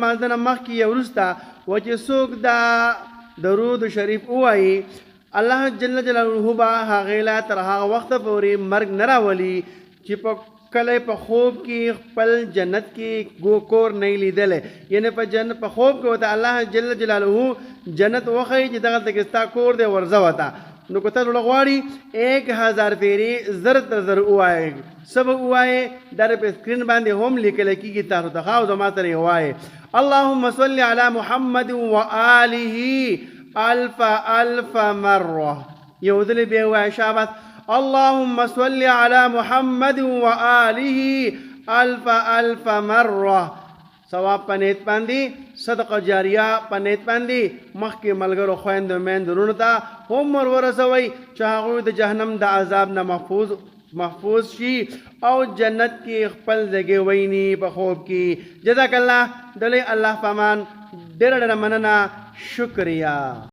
مازدنه مخکې یا وروسته و چې څوک دا درود شریف ووایي الله جل جلاله به هغې له تر هغه وخته پورې مرګ نه راولي چې په کله په خوب کې خپل جنت کې کور نه لیدلی یعنی په خوب کې ورته الله جل جلاله جنت وښیي چې دغلته کې ستا کور دی ورځه ورته نو که ته زړه غواړي 1000 پیرې زر تر زر ووایې څه به ووایې دا په سکرین باندې هم لیکلی کېږي تاسو ته ښه او زما سره یې ووایې اللهم صل علی محمد وآله الف مره یو ځلې بیا ووایه شاباس اللهم صل على محمد وآله الف مره ثواب پنیت باندې صدقه جاریه پنیت باندې مخکې ملګرو خویندو میندو وروڼو ته هم ورسوئ چې هغوی د جهنم د عذاب نه محفوظ شي او جنت کې خپل ځای ویني په خوب کې جزاک الله دلی الله پامان ډېره ډېره مننه شکریه